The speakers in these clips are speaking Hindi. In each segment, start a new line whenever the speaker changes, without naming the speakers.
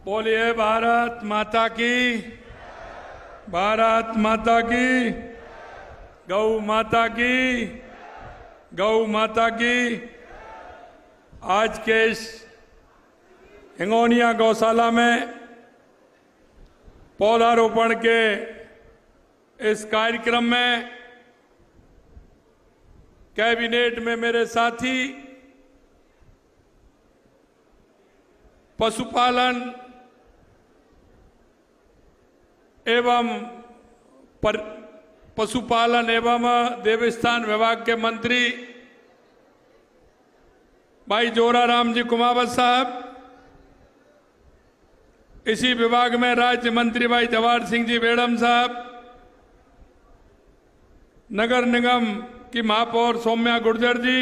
बोलिए भारत माता की, भारत माता की, गौ माता की, गौ माता की। आज के इस हिंगोनिया गौशाला में पौधारोपण के इस कार्यक्रम में कैबिनेट में मेरे साथी पशुपालन एवं देवस्थान विभाग के मंत्री भाई जोराराम जी कुमावत साहब, इसी विभाग में राज्य मंत्री भाई जवाहर सिंह जी बेड़म साहब, नगर निगम की महापौर सौम्या गुर्जर जी,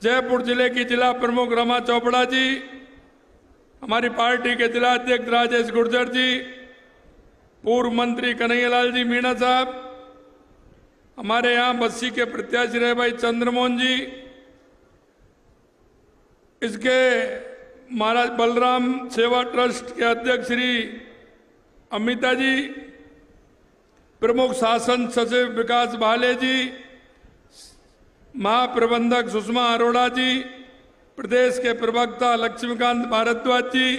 जयपुर जिले की जिला प्रमुख रमा चोपड़ा जी, हमारी पार्टी के जिला अध्यक्ष राजेश गुर्जर जी, पूर्व मंत्री कन्हैयालाल जी मीणा साहब, हमारे यहाँ बस्सी के प्रत्याशी रहे भाई चंद्रमोहन जी, इसके महाराज बलराम सेवा ट्रस्ट के अध्यक्ष श्री अमिता जी, प्रमुख शासन सचिव विकास भाले जी, महाप्रबंधक सुषमा अरोड़ा जी, प्रदेश के प्रवक्ता लक्ष्मीकांत भारद्वाज जी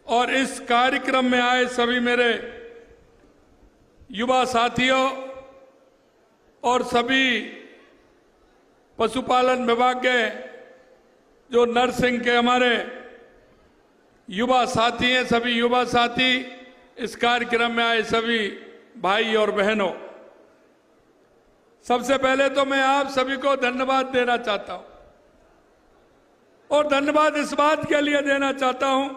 और इस कार्यक्रम में आए सभी मेरे युवा साथियों और सभी पशुपालन विभाग के जो नर्सिंग के हमारे युवा साथी हैं, सभी युवा साथी, इस कार्यक्रम में आए सभी भाई और बहनों, सबसे पहले तो मैं आप सभी को धन्यवाद देना चाहता हूं और धन्यवाद इस बात के लिए देना चाहता हूं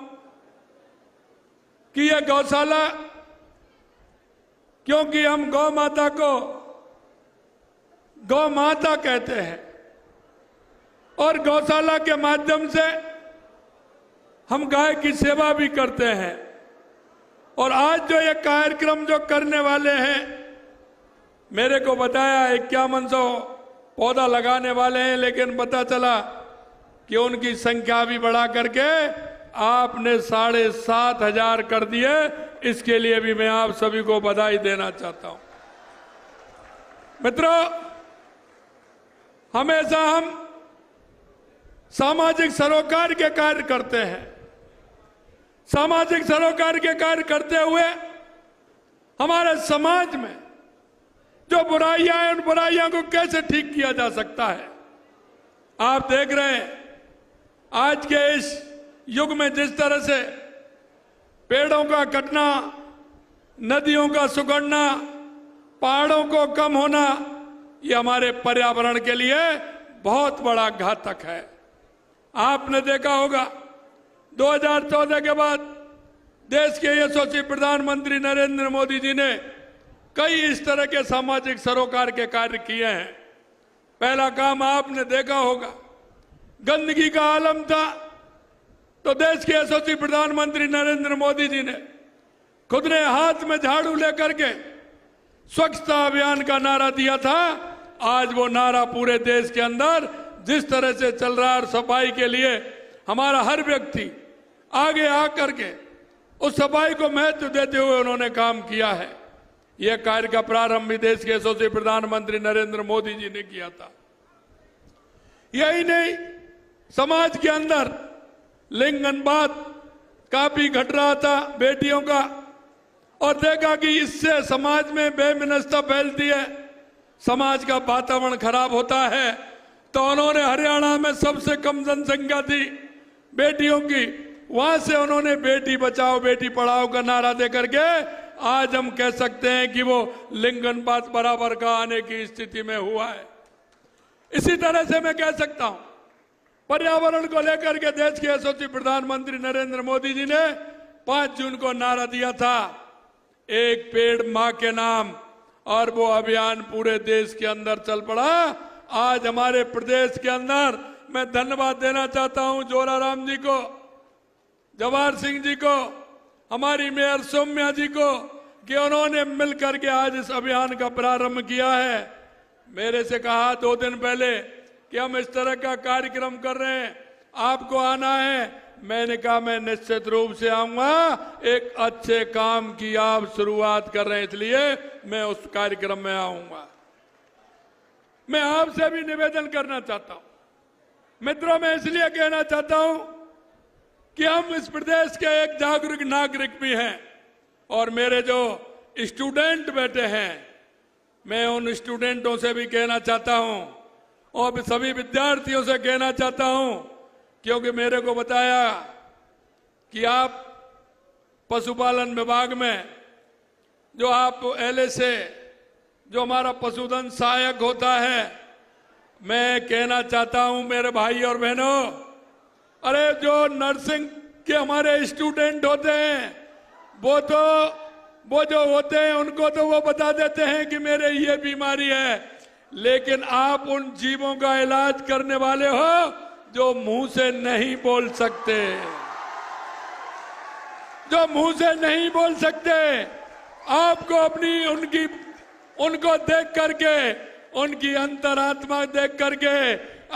कि यह गौशाला, क्योंकि हम गौ माता को गौ माता कहते हैं और गौशाला के माध्यम से हम गाय की सेवा भी करते हैं। और आज जो ये कार्यक्रम जो करने वाले हैं, मेरे को बताया 5100 पौधा लगाने वाले हैं, लेकिन पता चला कि उनकी संख्या भी बढ़ा करके आपने 7,500 कर दिए। इसके लिए भी मैं आप सभी को बधाई देना चाहता हूं। मित्रों, हमेशा हम सामाजिक सरोकार के कार्य करते हैं। सामाजिक सरोकार के कार्य करते हुए हमारे समाज में जो बुराइयां हैं, उन बुराइयों को कैसे ठीक किया जा सकता है। आप देख रहे हैं आज के इस युग में जिस तरह से पेड़ों का कटना, नदियों का सुगड़ना, पहाड़ों को कम होना, ये हमारे पर्यावरण के लिए बहुत बड़ा घातक है। आपने देखा होगा 2014 के बाद देश के यशस्वी प्रधानमंत्री नरेंद्र मोदी जी ने कई इस तरह के सामाजिक सरोकार के कार्य किए हैं। पहला काम आपने देखा होगा, गंदगी का आलम था तो देश के यशस्वी प्रधानमंत्री नरेंद्र मोदी जी ने खुद ने हाथ में झाड़ू लेकर के स्वच्छता अभियान का नारा दिया था। आज वो नारा पूरे देश के अंदर जिस तरह से चल रहा है और सफाई के लिए हमारा हर व्यक्ति आगे आकर के उस सफाई को महत्व देते हुए उन्होंने काम किया है। यह कार्य का प्रारंभ भी देश के यशस्वी प्रधानमंत्री नरेंद्र मोदी जी ने किया था। यही नहीं, समाज के अंदर लिंग अनुपात काफी घट रहा था बेटियों का, और देखा कि इससे समाज में बेमिनस्ता फैलती है, समाज का वातावरण खराब होता है। तो उन्होंने हरियाणा में सबसे कम जनसंख्या थी बेटियों की, वहां से उन्होंने बेटी बचाओ बेटी पढ़ाओ का नारा देकर के आज हम कह सकते हैं कि वो लिंग अनुपात बराबर का आने की स्थिति में हुआ है। इसी तरह से मैं कह सकता हूं, पर्यावरण को लेकर के देश के यशस्वी प्रधानमंत्री नरेंद्र मोदी जी ने 5 जून को नारा दिया था, एक पेड़ मां के नाम, और वो अभियान पूरे देश के अंदर चल पड़ा। आज हमारे प्रदेश के अंदर मैं धन्यवाद देना चाहता हूं जोराराम जी को, जवाहर सिंह जी को, हमारी मेयर सौम्या जी को, कि उन्होंने मिलकर के आज इस अभियान का प्रारंभ किया है। मेरे से कहा 2 दिन पहले कि हम इस तरह का कार्यक्रम कर रहे हैं, आपको आना है। मैंने कहा मैं निश्चित रूप से आऊंगा। एक अच्छे काम की आप शुरुआत कर रहे हैं, इसलिए मैं उस कार्यक्रम में आऊंगा। मैं आपसे भी निवेदन करना चाहता हूं मित्रों, मैं इसलिए कहना चाहता हूं कि हम इस प्रदेश के एक जागरूक नागरिक भी हैं, और मेरे जो स्टूडेंट बैठे हैं, मैं उन स्टूडेंटों से भी कहना चाहता हूं और सभी विद्यार्थियों से कहना चाहता हूं, क्योंकि मेरे को बताया कि आप पशुपालन विभाग में जो आप LSA जो हमारा पशुधन सहायक होता है, मैं कहना चाहता हूं मेरे भाई और बहनों, अरे जो नर्सिंग के हमारे स्टूडेंट होते हैं वो जो होते हैं उनको तो वो बता देते हैं कि मेरे ये बीमारी है, लेकिन आप उन जीवों का इलाज करने वाले हो जो मुंह से नहीं बोल सकते, जो मुंह से नहीं बोल सकते। आपको अपनी उनको देख करके, उनकी अंतरात्मा देख करके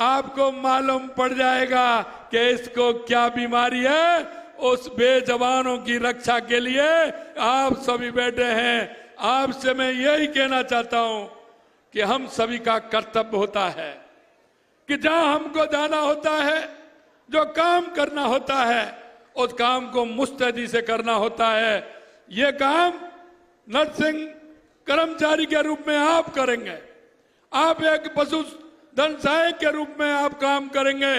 आपको मालूम पड़ जाएगा कि इसको क्या बीमारी है। उस बेजवानों की रक्षा के लिए आप सभी बैठे हैं। आपसे मैं यही कहना चाहता हूं कि हम सभी का कर्तव्य होता है कि जहां हमको जाना होता है, जो काम करना होता है, उस काम को मुस्तैदी से करना होता है। ये काम नर्सिंग कर्मचारी के रूप में आप करेंगे, आप एक पशुधन सहायक के रूप में आप काम करेंगे,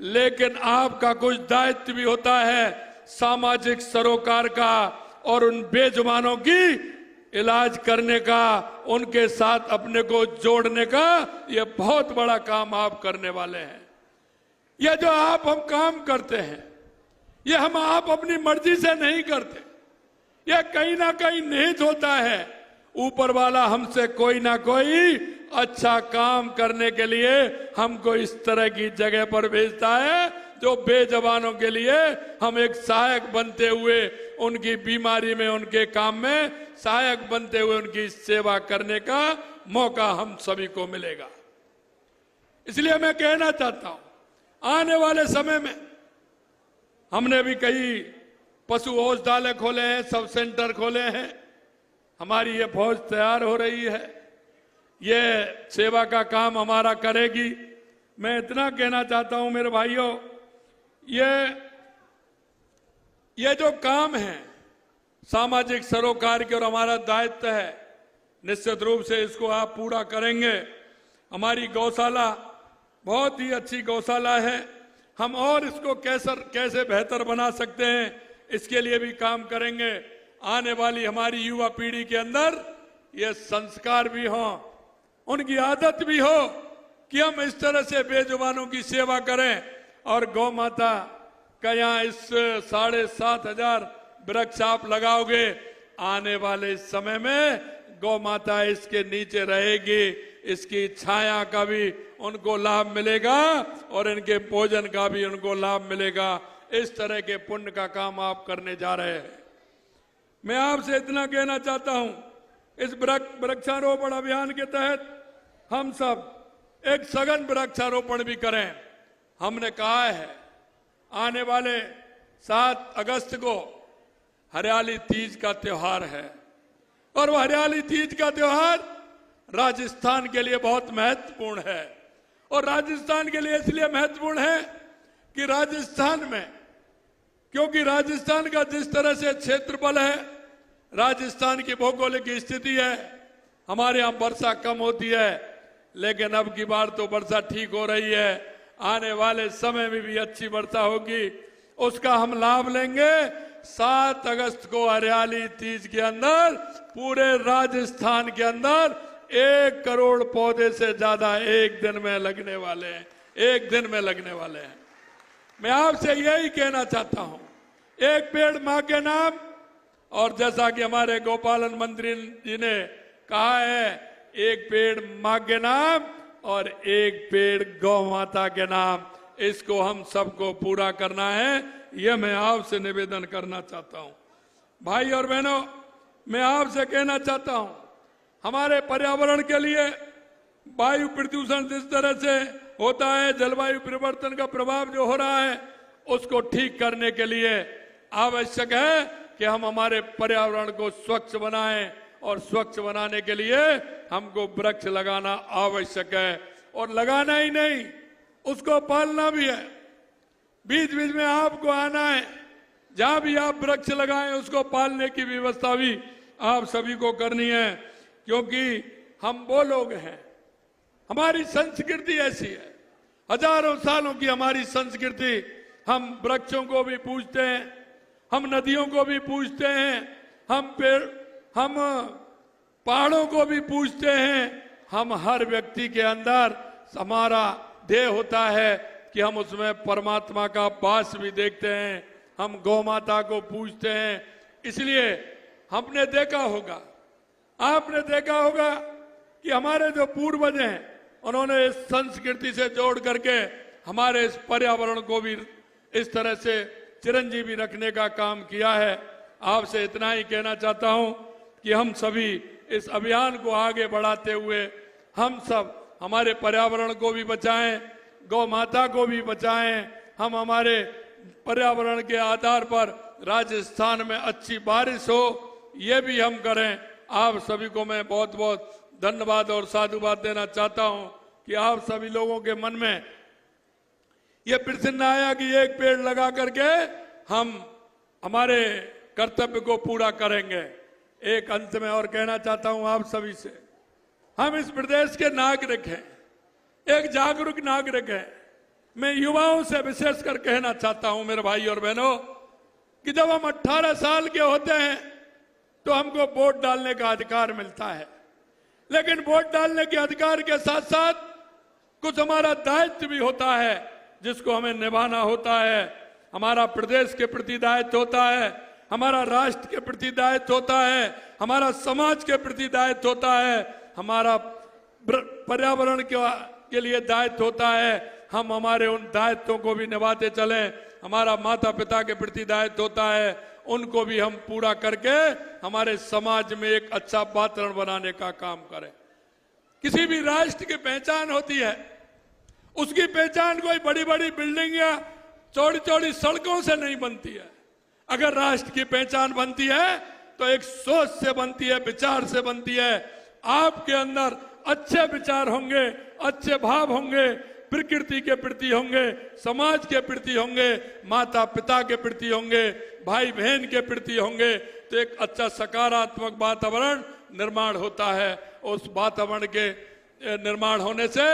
लेकिन आपका कुछ दायित्व भी होता है सामाजिक सरोकार का और उन बेजुबानों की इलाज करने का, उनके साथ अपने को जोड़ने का। ये बहुत बड़ा काम आप करने वाले हैं। ये जो हम काम करते हैं, ये हम आप अपनी मर्जी से नहीं करते, ये कहीं ना कहीं निहित होता है। ऊपर वाला हमसे कोई ना कोई अच्छा काम करने के लिए हमको इस तरह की जगह पर भेजता है, जो बेजवानों के लिए हम एक सहायक बनते हुए उनकी बीमारी में, उनके काम में सहायक बनते हुए उनकी सेवा करने का मौका हम सभी को मिलेगा। इसलिए मैं कहना चाहता हूं, आने वाले समय में हमने भी कई पशु औषधालय खोले हैं, सब सेंटर खोले हैं। हमारी ये फौज तैयार हो रही है, ये सेवा का काम हमारा करेगी। मैं इतना कहना चाहता हूं मेरे भाइयों, ये जो काम है सामाजिक सरोकार के और हमारा दायित्व है, निश्चित रूप से इसको आप पूरा करेंगे। हमारी गौशाला बहुत ही अच्छी गौशाला है, हम और इसको कैसे बेहतर बना सकते हैं, इसके लिए भी काम करेंगे। आने वाली हमारी युवा पीढ़ी के अंदर ये संस्कार भी हो, उनकी आदत भी हो कि हम इस तरह से बेजुबानों की सेवा करें। और गौ माता का यहाँ इस 7,500 वृक्ष आप लगाओगे, आने वाले समय में गौ माता इसके नीचे रहेगी, इसकी छाया का भी उनको लाभ मिलेगा और इनके भोजन का भी उनको लाभ मिलेगा। इस तरह के पुण्य का काम आप करने जा रहे हैं। मैं आपसे इतना कहना चाहता हूं, इस वृक्षारोपण अभियान के तहत हम सब एक सघन वृक्षारोपण भी करें। हमने कहा है आने वाले 7 अगस्त को हरियाली तीज का त्योहार है, और वह हरियाली तीज का त्योहार राजस्थान के लिए बहुत महत्वपूर्ण है। और राजस्थान के लिए इसलिए महत्वपूर्ण है कि राजस्थान में, क्योंकि राजस्थान का जिस तरह से क्षेत्रफल है, राजस्थान की भौगोलिक स्थिति है, हमारे यहां वर्षा कम होती है, लेकिन अब की बार तो वर्षा ठीक हो रही है। आने वाले समय में भी अच्छी वर्षा होगी, उसका हम लाभ लेंगे। 7 अगस्त को हरियाली तीज के अंदर पूरे राजस्थान के अंदर 1 करोड़ पौधे से ज्यादा एक दिन में लगने वाले हैं, एक दिन में लगने वाले हैं। मैं आपसे यही कहना चाहता हूं, एक पेड़ मां के नाम, और जैसा कि हमारे गौपालन मंत्री जी ने कहा है, एक पेड़ मां के नाम और एक पेड़ गौ माता के नाम, इसको हम सबको पूरा करना है। यह मैं आपसे निवेदन करना चाहता हूं। भाई और बहनों, मैं आपसे कहना चाहता हूं, हमारे पर्यावरण के लिए वायु प्रदूषण जिस तरह से होता है, जलवायु परिवर्तन का प्रभाव जो हो रहा है उसको ठीक करने के लिए आवश्यक है कि हम हमारे पर्यावरण को स्वच्छ बनाएं, और स्वच्छ बनाने के लिए हमको वृक्ष लगाना आवश्यक है। और लगाना ही नहीं, उसको पालना भी है। बीच बीच में आपको आना है, जहां भी आप वृक्ष लगाएं उसको पालने की व्यवस्था भी आप सभी को करनी है, क्योंकि हम वो लोग हैं, हमारी संस्कृति ऐसी है, हजारों सालों की हमारी संस्कृति। हम वृक्षों को भी पूजते हैं, हम नदियों को भी पूजते हैं, हम पहाड़ों को भी पूजते हैं। हम हर व्यक्ति के अंदर हमारा ध्येय होता है कि हम उसमें परमात्मा का वास भी देखते हैं। हम गौ माता को पूजते हैं। इसलिए हमने देखा होगा, आपने देखा होगा कि हमारे जो पूर्वज हैं उन्होंने इस संस्कृति से जोड़ करके हमारे इस पर्यावरण को भी इस तरह से चिरंजीवी रखने का काम किया है। आपसे इतना ही कहना चाहता हूं कि हम सभी इस अभियान को आगे बढ़ाते हुए हम सब हमारे पर्यावरण को भी बचाएं, गौ माता को भी बचाएं। हम हमारे पर्यावरण के आधार पर राजस्थान में अच्छी बारिश हो, ये भी हम करें। आप सभी को मैं बहुत बहुत धन्यवाद और साधुवाद देना चाहता हूं कि आप सभी लोगों के मन में ये प्रश्न आया कि एक पेड़ लगा करके हम हमारे कर्तव्य को पूरा करेंगे। एक अंत में और कहना चाहता हूं आप सभी से, हम इस प्रदेश के नागरिक हैं, एक जागरूक नागरिक हैं। मैं युवाओं से विशेषकर कहना चाहता हूं मेरे भाई और बहनों कि जब हम 18 साल के होते हैं तो हमको वोट डालने का अधिकार मिलता है, लेकिन वोट डालने के अधिकार के साथ साथ कुछ हमारा दायित्व भी होता है जिसको हमें निभाना होता है। हमारा प्रदेश के प्रति दायित्व होता है, हमारा राष्ट्र के प्रति दायित्व होता है, हमारा समाज के प्रति दायित्व होता है, हमारा पर्यावरण के लिए दायित्व होता है। हम हमारे उन दायित्वों को भी निभाते चलें। हमारा माता पिता के प्रति दायित्व होता है, उनको भी हम पूरा करके हमारे समाज में एक अच्छा वातावरण बनाने का काम करें। किसी भी राष्ट्र की पहचान होती है, उसकी पहचान कोई बड़ी बड़ी बिल्डिंग या चौड़ी चौड़ी सड़कों से नहीं बनती है। अगर राष्ट्र की पहचान बनती है तो एक सोच से बनती है, विचार से बनती है। आपके अंदर अच्छे विचार होंगे, अच्छे भाव होंगे, प्रकृति के प्रति होंगे, समाज के प्रति होंगे, माता पिता के प्रति होंगे, भाई बहन के प्रति होंगे, तो एक अच्छा सकारात्मक वातावरण निर्माण होता है। उस वातावरण के निर्माण होने से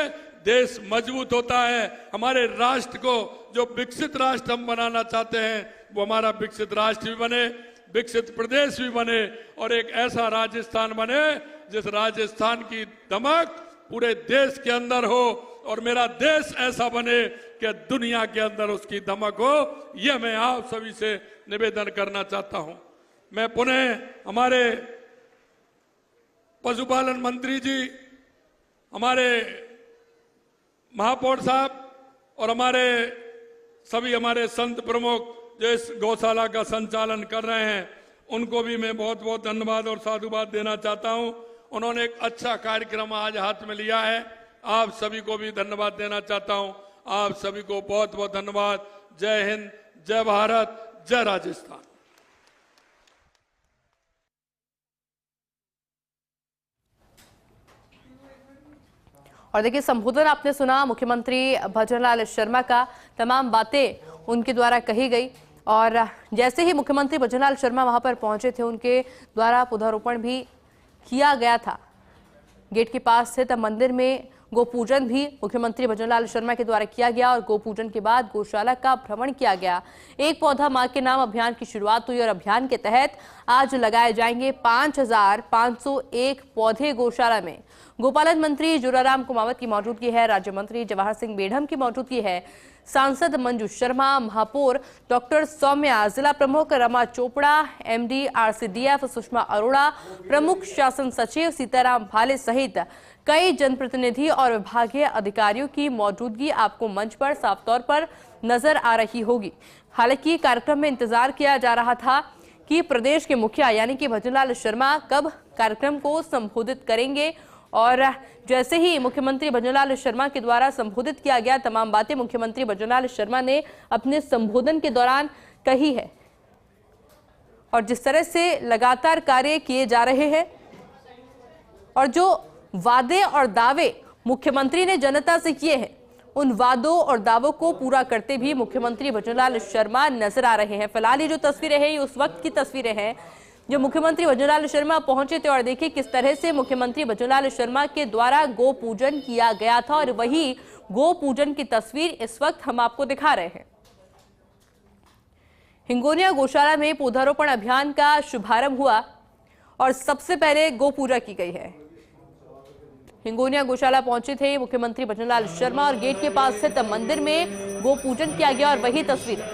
देश मजबूत होता है। हमारे राष्ट्र को जो विकसित राष्ट्र हम बनाना चाहते हैं वो हमारा विकसित राष्ट्र भी बने, विकसित प्रदेश भी बने, और एक ऐसा राजस्थान बने जिस राजस्थान की दमक पूरे देश के अंदर हो, और मेरा देश ऐसा बने कि दुनिया के अंदर उसकी दमक हो। यह मैं आप सभी से निवेदन करना चाहता हूं। मैं पुनः हमारे पशुपालन मंत्री जी, हमारे महापौर साहब और हमारे संत प्रमुख जो इस गौशाला का संचालन कर रहे हैं, उनको भी मैं बहुत बहुत धन्यवाद और साधुवाद देना चाहता हूं। उन्होंने एक अच्छा कार्यक्रम आज हाथ में लिया है। आप सभी को भी धन्यवाद देना चाहता हूं। आप सभी को बहुत बहुत धन्यवाद। जय हिंद, जय भारत, जय राजस्थान।
और देखिए, संबोधन आपने सुना मुख्यमंत्री भजनलाल शर्मा का, तमाम बातें उनके द्वारा कही गई। और जैसे ही मुख्यमंत्री भजनलाल शर्मा वहां पर पहुंचे थे, उनके द्वारा पौधारोपण भी किया गया था। गेट के पास स्थित मंदिर में गोपूजन भी मुख्यमंत्री भजनलाल शर्मा के द्वारा किया गया, और गोपूजन के बाद गौशाला का भ्रमण किया गया। एक पौधा मां के नाम अभियान की शुरुआत हुई, और अभियान के तहत आज लगाए जाएंगे 5501 पौधे गौशाला में। गोपालन मंत्री जोराराम कुमावत की मौजूदगी है, राज्य मंत्री जवाहर सिंह बेढ़म की मौजूदगी है, सांसद मंजू शर्मा, महापौर डॉक्टर सौम्या, जिला प्रमुख रमा चोपड़ा, एमडी आरसीडीएफ सुषमा अरोड़ा, प्रमुख शासन सचिव सीताराम भाले सहित कई जनप्रतिनिधि और विभागीय अधिकारियों की मौजूदगी आपको मंच पर साफ तौर पर नजर आ रही होगी। हालांकि कार्यक्रम में इंतजार किया जा रहा था कि प्रदेश के मुखिया यानी कि भजनलाल शर्मा कब कार्यक्रम को संबोधित करेंगे और जैसे ही मुख्यमंत्री भजनलाल शर्मा के द्वारा संबोधित किया गया, तमाम बातें मुख्यमंत्री भजनलाल शर्मा ने अपने संबोधन के दौरान कही है। और जिस तरह से लगातार कार्य किए जा रहे हैं और जो वादे और दावे मुख्यमंत्री ने जनता से किए हैं, उन वादों और दावों को पूरा करते भी मुख्यमंत्री भजनलाल शर्मा नजर आ रहे हैं। फिलहाल ये जो तस्वीरें हैं, ये उस वक्त की तस्वीरें हैं जो मुख्यमंत्री भजनलाल शर्मा पहुंचे थे और देखिए किस तरह से मुख्यमंत्री भजनलाल शर्मा के द्वारा गो पूजन किया गया था। और वही गो पूजन की तस्वीर इस वक्त हम आपको दिखा रहे हैं। हिंगोनिया गौशाला में पौधारोपण अभियान का शुभारंभ हुआ और सबसे पहले गो पूजा की गई है। हिंगोनिया गौशाला पहुंचे थे मुख्यमंत्री भजनलाल शर्मा और गेट के पास स्थित मंदिर में गो पूजन किया गया और वही तस्वीर।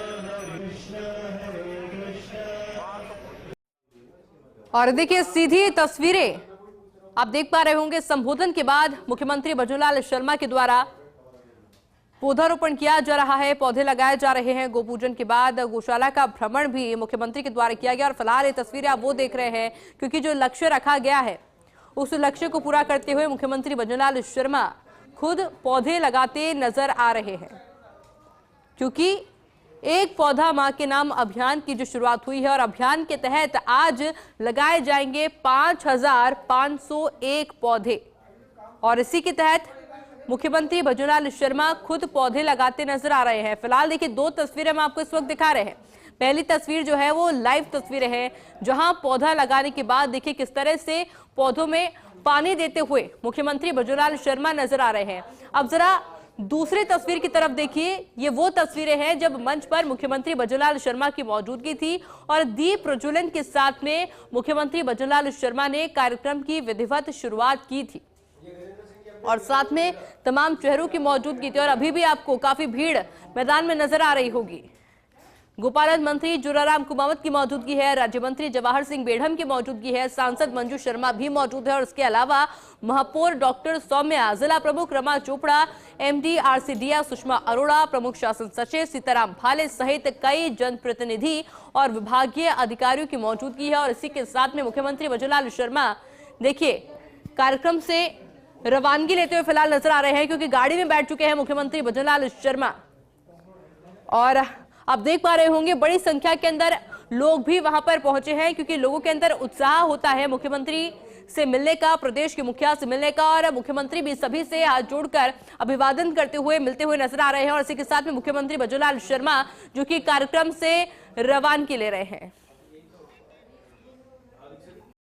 और देखिए सीधी तस्वीरें आप देख पा रहे होंगे। संबोधन के बाद मुख्यमंत्री भजनलाल शर्मा के द्वारा पौधारोपण किया जा रहा है, पौधे लगाए जा रहे हैं। गो पूजन के बाद गौशाला का भ्रमण भी मुख्यमंत्री के द्वारा किया गया और फिलहाल ये तस्वीरें आप वो देख रहे हैं क्योंकि जो लक्ष्य रखा गया है उस लक्ष्य को पूरा करते हुए मुख्यमंत्री भजनलाल शर्मा खुद पौधे लगाते नजर आ रहे हैं। क्योंकि एक पौधा मां के नाम अभियान की जो शुरुआत हुई है और अभियान के तहत आज लगाए जाएंगे 5,501 पौधे और इसी के तहत मुख्यमंत्री भजनलाल शर्मा खुद पौधे लगाते नजर आ रहे हैं। फिलहाल देखिए दो तस्वीरें हम आपको इस वक्त दिखा रहे हैं। पहली तस्वीर जो है वो लाइव तस्वीरें हैं जहां पौधा लगाने के बाद देखिए किस तरह से पौधों में पानी देते हुए मुख्यमंत्री भजनलाल शर्मा नजर आ रहे हैं। अब जरा दूसरी तस्वीर की तरफ देखिए, ये वो तस्वीरें हैं जब मंच पर मुख्यमंत्री भजनलाल शर्मा की मौजूदगी थी और दीप प्रज्वलन के साथ में मुख्यमंत्री भजनलाल शर्मा ने कार्यक्रम की विधिवत शुरुआत की थी और साथ में तमाम चेहरों की मौजूदगी थी। और अभी भी आपको काफी भीड़ मैदान में नजर आ रही होगी। गोपालन मंत्री जुराराम कुमावत की मौजूदगी है, राज्य मंत्री जवाहर सिंह बेढ़म की मौजूदगी है, सांसद मंजू शर्मा भी मौजूद है और इसके अलावा महापौर डॉक्टर सौम्या, जिला प्रमुख रमा चोपड़ा, एमडी आरसीडीए सुषमा अरोड़ा, प्रमुख शासन सचिव सीताराम भाले सहित कई जनप्रतिनिधि और विभागीय अधिकारियों की मौजूदगी है। और इसी के साथ में मुख्यमंत्री भजनलाल शर्मा देखिए कार्यक्रम से रवानगी लेते हुए फिलहाल नजर आ रहे हैं क्योंकि गाड़ी में बैठ चुके हैं मुख्यमंत्री भजनलाल शर्मा। और आप देख पा रहे होंगे बड़ी संख्या के अंदर लोग भी वहां पर पहुंचे हैं क्योंकि लोगों के अंदर उत्साह होता है मुख्यमंत्री से मिलने का, प्रदेश के मुखिया से मिलने का और मुख्यमंत्री भी सभी से हाथ जोड़कर अभिवादन करते हुए मिलते हुए नजर आ रहे हैं। और इसी के साथ में मुख्यमंत्री भजनलाल शर्मा जो कि कार्यक्रम से रवानगी ले रहे हैं।